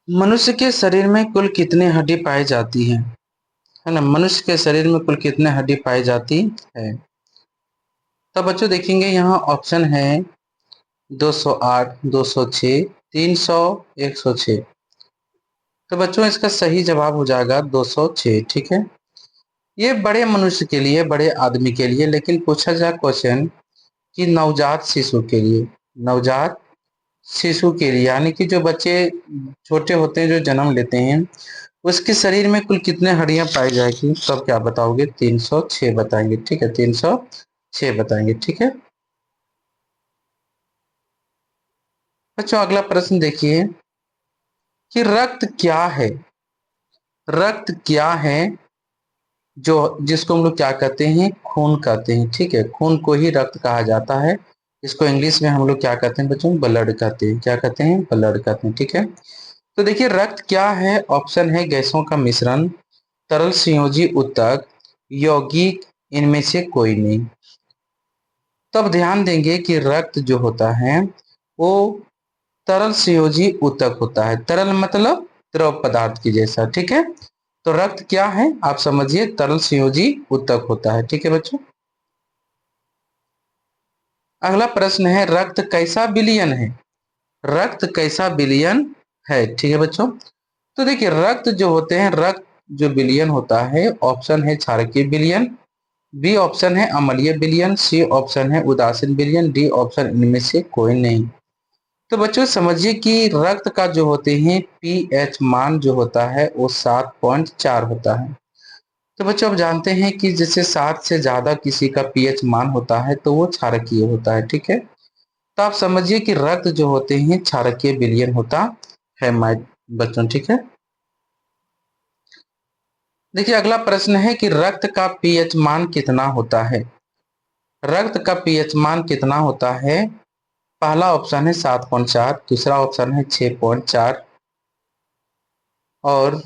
मनुष्य के शरीर में कुल कितनी हड्डी पाई जाती है ना। मनुष्य के शरीर में कुल कितने हड्डी पाई जाती है। तो बच्चों देखेंगे यहाँ ऑप्शन है 208, 206, 300, 106। तो बच्चों इसका सही जवाब हो जाएगा 206। ठीक है, ये बड़े मनुष्य के लिए, बड़े आदमी के लिए, लेकिन पूछा जाए क्वेश्चन कि नवजात शिशु के लिए, नवजात शिशु के लिए यानी कि जो बच्चे छोटे होते हैं, जो जन्म लेते हैं, उसके शरीर में कुल कितने हड्डियां पाई जाएगी। तो आप क्या बताओगे? 306 बताएंगे। ठीक है, 306 बताएंगे। ठीक है बच्चों, अगला प्रश्न देखिए कि रक्त क्या है। रक्त क्या है जो जिसको हम लोग क्या कहते हैं? खून कहते हैं। ठीक है, खून को ही रक्त कहा जाता है। इसको इंग्लिश में हम लोग क्या कहते हैं बच्चों? ब्लड कहते हैं। क्या कहते हैं? ब्लड कहते हैं। ठीक है, तो देखिए रक्त क्या है। ऑप्शन है गैसों का मिश्रण, तरल संयोजी ऊतक, यौगिक, इनमें से कोई नहीं। तब ध्यान देंगे कि रक्त जो होता है वो तरल संयोजी ऊतक होता है। तरल मतलब द्रव पदार्थ की जैसा। ठीक है, तो रक्त क्या है आप समझिए? तरल संयोजी ऊतक होता है। ठीक है बच्चों, अगला प्रश्न है रक्त कैसा विलयन है। रक्त कैसा विलयन है। ठीक है बच्चों, तो देखिए रक्त जो होते हैं, रक्त जो विलयन होता है, ऑप्शन है क्षारकीय विलयन, बी ऑप्शन है अम्लीय विलयन, सी ऑप्शन है उदासीन विलयन, डी ऑप्शन इनमें से कोई नहीं। तो बच्चों समझिए कि रक्त का जो होते हैं पीएच मान जो होता है वो 7.4 होता है। तो बच्चों आप जानते हैं कि जैसे 7 से ज्यादा किसी का पीएच मान होता है तो वो क्षारकीय होता है। ठीक है, तो आप समझिए कि रक्त जो होते हैं क्षारकीय विलयन होता है माय बच्चों। ठीक है, देखिए अगला प्रश्न है कि रक्त का पीएच मान कितना होता है। रक्त का पीएच मान कितना होता है। पहला ऑप्शन है 7.4, दूसरा ऑप्शन है 6.4 और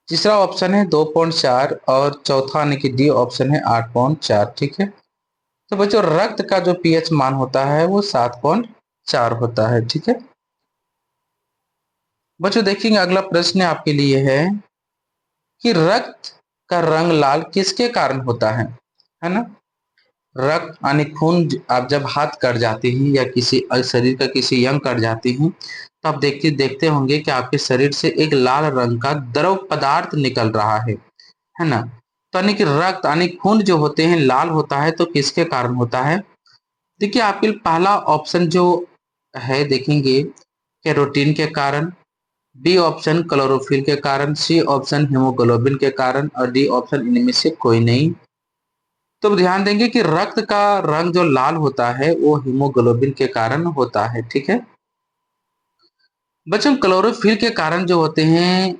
तीसरा ऑप्शन है 2.4 और चौथा यानी कि डी ऑप्शन है 8.4। ठीक है, तो बच्चों रक्त का जो पीएच मान होता है वो 7.4 होता है। ठीक है बच्चों, देखेंगे अगला प्रश्न आपके लिए है कि रक्त का रंग लाल किसके कारण होता है ना। रक्त यानी खून आप जब हाथ कट जाते हैं या किसी शरीर का किसी अंग कट जाते हैं तो आप देखते देखते होंगे कि आपके शरीर से एक लाल रंग का द्रव पदार्थ निकल रहा है ना। तो यानी कि रक्त यानी खून जो होते हैं लाल होता है तो किसके कारण होता है। देखिए आपके पहला ऑप्शन जो है देखेंगे कैरोटीन के कारण, बी ऑप्शन क्लोरोफिल के कारण, सी ऑप्शन हीमोग्लोबिन के कारण और डी ऑप्शन इनमें से कोई नहीं। तो ध्यान देंगे कि रक्त का रंग जो लाल होता है वो हीमोग्लोबिन के कारण होता है। ठीक है बच्चों, क्लोरोफिल के कारण जो होते हैं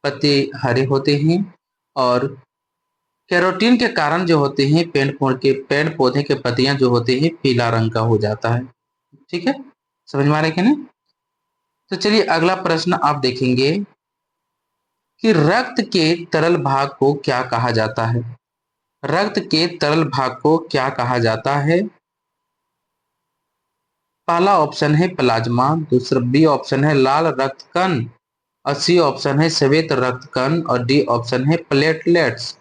पत्ते हरे होते हैं और कैरोटीन के कारण जो होते हैं पेड़ पौधे के पत्तियां जो होते हैं पीला रंग का हो जाता है। ठीक है, समझ में आ रहा है कि नहीं। तो चलिए अगला प्रश्न आप देखेंगे कि रक्त के तरल भाग को क्या कहा जाता है। रक्त के तरल भाग को क्या कहा जाता है। पहला ऑप्शन है प्लाज्मा, दूसरा बी ऑप्शन है लाल रक्त कण और सी ऑप्शन है श्वेत रक्त कण और डी ऑप्शन है प्लेटलेट्स।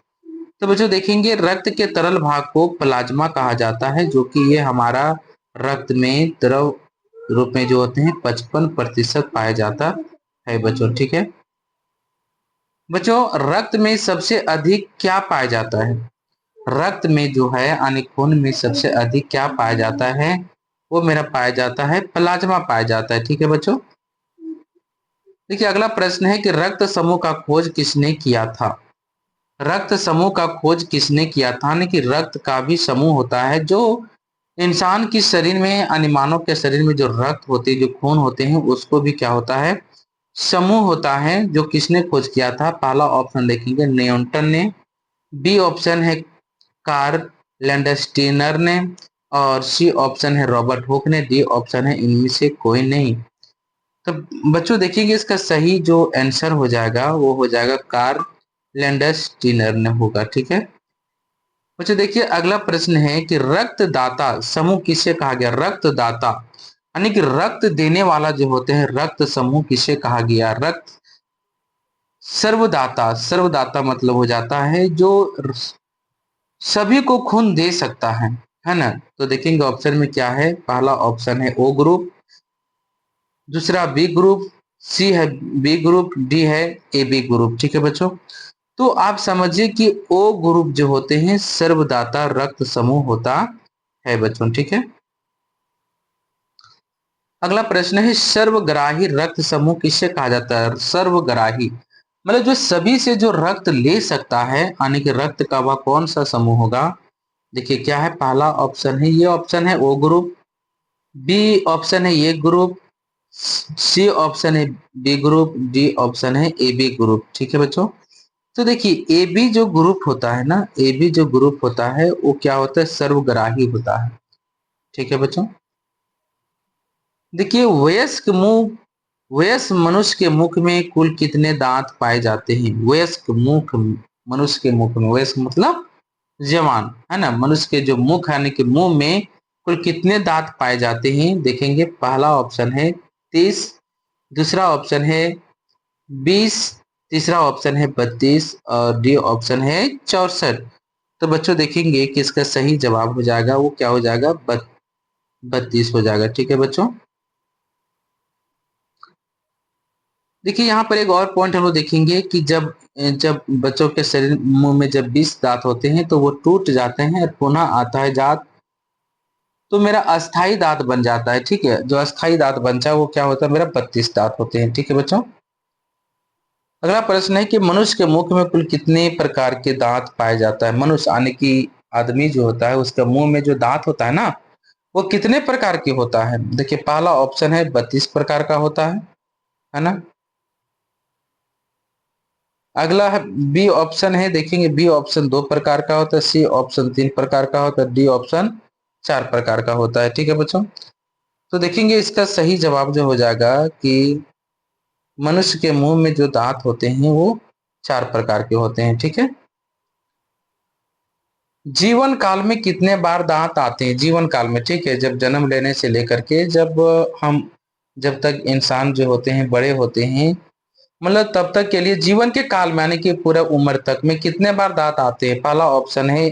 तो बच्चों देखेंगे रक्त के तरल भाग को प्लाज्मा कहा जाता है, जो कि ये हमारा रक्त में द्रव रूप में जो होते हैं 55% पाया जाता है बच्चों। ठीक है बच्चों, रक्त में सबसे अधिक क्या पाया जाता है। रक्त में जो है यानी खून में सबसे अधिक क्या पाया जाता है। वो मेरा पाया जाता है प्लाज्मा पाया जाता है। ठीक है बच्चों, देखिए अगला प्रश्न है कि रक्त समूह का खोज किसने किया था। रक्त समूह का खोज किसने किया था, यानी कि रक्त का भी समूह होता है जो इंसान की शरीर में यानी मानव के शरीर में जो रक्त होते हैं, जो खून होते हैं, उसको भी क्या होता है? समूह होता है। जो किसने खोज किया था? पहला ऑप्शन देखेंगे न्यूटन ने, बी ऑप्शन है कार्ल लैंडस्टीनर ने और सी ऑप्शन है रॉबर्ट हुक ने, डी ऑप्शन है इनमें से कोई नहीं। तो बच्चों देखिएगा इसका सही जो आंसर हो जाएगा वो हो जाएगा कार्ल लैंडस्टीनर ने होगा। ठीक है बच्चों, देखिए अगला प्रश्न है कि रक्तदाता समूह किसे कहा गया। रक्तदाता यानी कि रक्त देने वाला जो होते हैं रक्त समूह किसे कहा गया? रक्त सर्वदाता। सर्वदाता मतलब हो जाता है जो सभी को खून दे सकता है ना। तो देखेंगे ऑप्शन में क्या है। पहला ऑप्शन है ओ ग्रुप, दूसरा बी ग्रुप, सी है बी ग्रुप, डी है ए बी ग्रुप। ठीक है बच्चों, तो आप समझिए कि ओ ग्रुप जो होते हैं सर्वदाता रक्त समूह होता है बच्चों। ठीक है, अगला प्रश्न है सर्वग्राही रक्त समूह किसे कहा जाता है? सर्वग्राही मतलब जो सभी से जो रक्त ले सकता है, यानी कि रक्त का वह कौन सा समूह होगा? देखिए क्या है। पहला ऑप्शन है, ये ऑप्शन है ओ ग्रुप, बी ऑप्शन है ए ग्रुप, सी ऑप्शन है बी ग्रुप, डी ऑप्शन है ए बी ग्रुप। ठीक है बच्चों, तो देखिए ए बी जो ग्रुप होता है ना, ए बी जो ग्रुप होता है वो क्या होता है? सर्वग्राही होता है। ठीक है बच्चों, देखिए वयस्क मनुष्य के मुख में कुल कितने दांत पाए जाते हैं? वयस्क मुख, मनुष्य के मुख में, वयस्क मतलब जवान है ना, मनुष्य के जो मुख यानी कि मुंह में कुल कितने दांत पाए जाते हैं? देखेंगे पहला ऑप्शन है 30, दूसरा ऑप्शन है 20, तीसरा ऑप्शन है 32 और डी ऑप्शन है 64। तो बच्चों देखेंगे कि इसका सही जवाब हो जाएगा वो क्या हो जाएगा? 32 हो जाएगा। ठीक है बच्चों, देखिए यहाँ पर एक और पॉइंट हम लोग देखेंगे कि जब जब बच्चों के शरीर मुंह में जब 20 दांत होते हैं तो वो टूट जाते हैं और पुनः आता है दांत, तो मेरा अस्थाई दांत बन जाता है। ठीक है, जो अस्थाई दांत बनता है वो क्या होता है? मेरा 32 दांत होते हैं। ठीक है बच्चों, अगला प्रश्न है कि मनुष्य के मुख में कुल कितने प्रकार के दांत पाए जाता है? मनुष्य यानी कि आदमी जो होता है उसके मुंह में जो दांत होता है ना, वो कितने प्रकार के होता है? देखिए पहला ऑप्शन है 32 प्रकार का होता है ना। अगला है बी ऑप्शन है, देखेंगे बी ऑप्शन 2 प्रकार का होता है, सी ऑप्शन 3 प्रकार का होता है, डी ऑप्शन 4 प्रकार का होता है। ठीक है बच्चों, तो देखेंगे इसका सही जवाब जो हो जाएगा कि मनुष्य के मुंह में जो दांत होते हैं वो 4 प्रकार के होते हैं। ठीक है, जीवन काल में कितने बार दांत आते हैं? जीवन काल में, ठीक है, जब जन्म लेने से लेकर के हम जब तक इंसान जो होते हैं बड़े होते हैं, मतलब तब तक के लिए जीवन के काल में यानी कि पूरा उम्र तक में कितने बार दांत आते हैं? पहला ऑप्शन है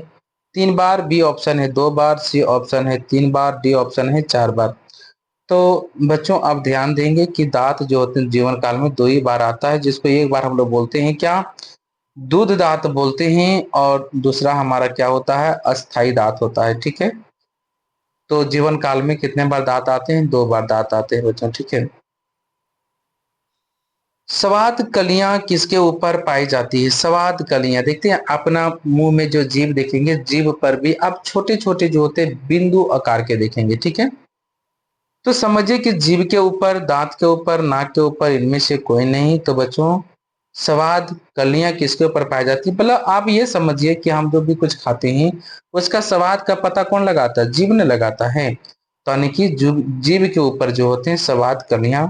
3 बार, बी ऑप्शन है 2 बार, सी ऑप्शन है 3 बार, डी ऑप्शन है 4 बार। तो बच्चों आप ध्यान देंगे कि दांत जो होते हैं जीवन काल में 2 ही बार आता है, जिसको एक बार हम लोग बोलते हैं क्या? दूध दांत बोलते हैं, और दूसरा हमारा क्या होता है? अस्थाई दांत होता है। ठीक है, तो जीवन काल में कितने बार दांत आते हैं? 2 बार दांत आते हैं बच्चों। ठीक है, स्वाद कलियां किसके ऊपर पाई जाती है? स्वाद कलियां देखते हैं अपना मुंह में जो जीभ देखेंगे, जीभ पर भी आप छोटे छोटे जो होते हैं बिंदु आकार के देखेंगे। ठीक है, तो समझिए कि जीभ के ऊपर, दांत के ऊपर, नाक के ऊपर इनमें से कोई नहीं। तो बच्चों स्वाद कलियां किसके ऊपर पाई जाती है? मतलब आप ये समझिए कि हम जो भी कुछ खाते हैं उसका स्वाद का पता कौन लगाता है? जीभ ने लगाता है। तो यानी कि जीभ के ऊपर जो होते हैं स्वाद कलियां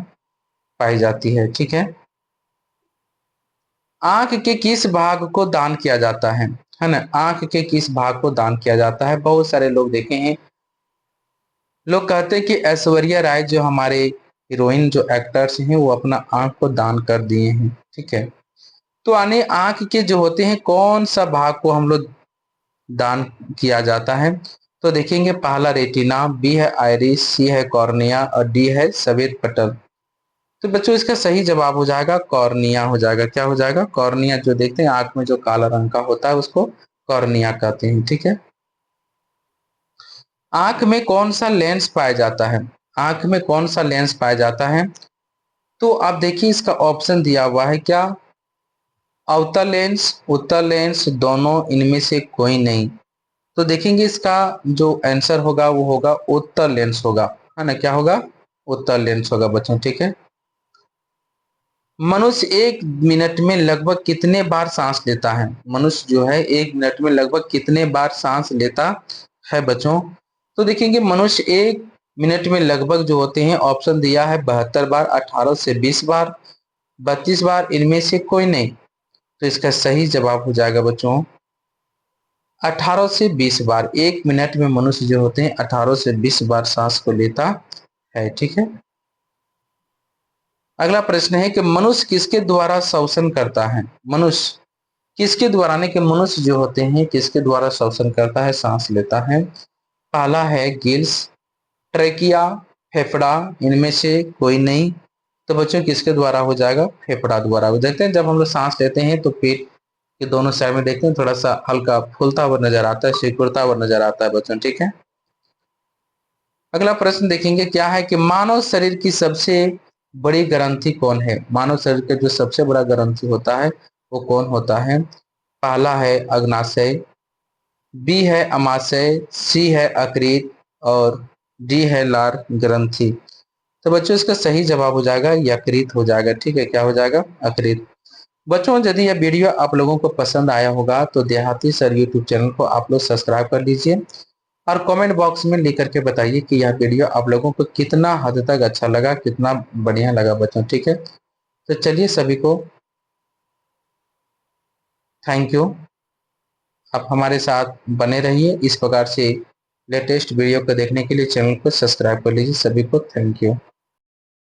पाई जाती है। ठीक है, आंख के किस भाग को दान किया जाता है ना? आंख के किस भाग को दान किया जाता है? बहुत सारे लोग देखे हैं, लोग कहते हैं कि ऐश्वर्या राय जो हमारे हीरोइन जो एक्टर्स हैं वो अपना आंख को दान कर दिए हैं। ठीक है, तो आने आंख के जो होते हैं कौन सा भाग को हम लोग दान किया जाता है? तो देखेंगे पहला रेटिना, बी है आइरिस, सी है कॉर्निया और डी है सफेद पटल। तो बच्चों इसका सही जवाब हो जाएगा कॉर्निया हो जाएगा। क्या हो जाएगा? कॉर्निया, जो देखते हैं आंख में जो काला रंग का होता है उसको कॉर्निया कहते हैं। ठीक है, आंख में कौन सा लेंस पाया जाता है? आंख में कौन सा लेंस पाया जाता है? तो आप देखिए इसका ऑप्शन दिया हुआ है क्या? अवतल लेंस, उत्तल लेंस, दोनों, इनमें से कोई नहीं। तो देखेंगे इसका जो आंसर होगा वो होगा उत्तल लेंस होगा, है ना। क्या होगा? उत्तल लेंस होगा बच्चों। ठीक है, मनुष्य 1 मिनट में लगभग कितने बार सांस लेता है? मनुष्य जो है 1 मिनट में लगभग कितने बार सांस लेता है बच्चों? तो देखेंगे मनुष्य 1 मिनट में लगभग जो होते हैं, ऑप्शन दिया है 72 बार, 18 से 20 बार, 32 बार, इनमें से कोई नहीं। तो इसका सही जवाब हो जाएगा बच्चों 18 से 20 बार। 1 मिनट में मनुष्य जो होते हैं 18 से 20 बार सांस को लेता है। ठीक है। अगला प्रश्न है कि मनुष्य किसके द्वारा श्वसन करता है? मनुष्य किसके द्वारा, यानी कि मनुष्य जो होते हैं किसके द्वारा श्वसन करता है, सांस लेता है? पहला है गिल्स, ट्रेकिया, फेफड़ा, इनमें से कोई नहीं। तो बच्चों किसके द्वारा हो जाएगा? फेफड़ा द्वारा। वो देखते हैं जब हम लोग सांस लेते हैं तो पेट के दोनों साइड में देखते हैं थोड़ा सा हल्का फूलता हुआ नजर आता है, सिकुड़ता हुआ नजर आता है बच्चों। ठीक है। अगला प्रश्न देखेंगे क्या है कि मानव शरीर की सबसे बड़ी ग्रंथि कौन है? मानव शरीर का जो सबसे बड़ा ग्रंथि होता है वो कौन होता है? पहला है अग्नाशय, बी है अमाशय, सी है अकृत और डी है लार ग्रंथि। तो बच्चों इसका सही जवाब हो जाएगा यकृत हो जाएगा। ठीक है, क्या हो जाएगा? अकृत। बच्चों यदि यह वीडियो आप लोगों को पसंद आया होगा तो देहाती सर यूट्यूब चैनल को आप लोग सब्सक्राइब कर लीजिए और कमेंट बॉक्स में लिख करके बताइए कि यह वीडियो आप लोगों को कितना हद तक अच्छा लगा, कितना बढ़िया लगा बच्चों। ठीक है। तो चलिए सभी को थैंक यू। आप हमारे साथ बने रहिए इस प्रकार से लेटेस्ट वीडियो को देखने के लिए चैनल को सब्सक्राइब कर लीजिए। सभी को थैंक यू।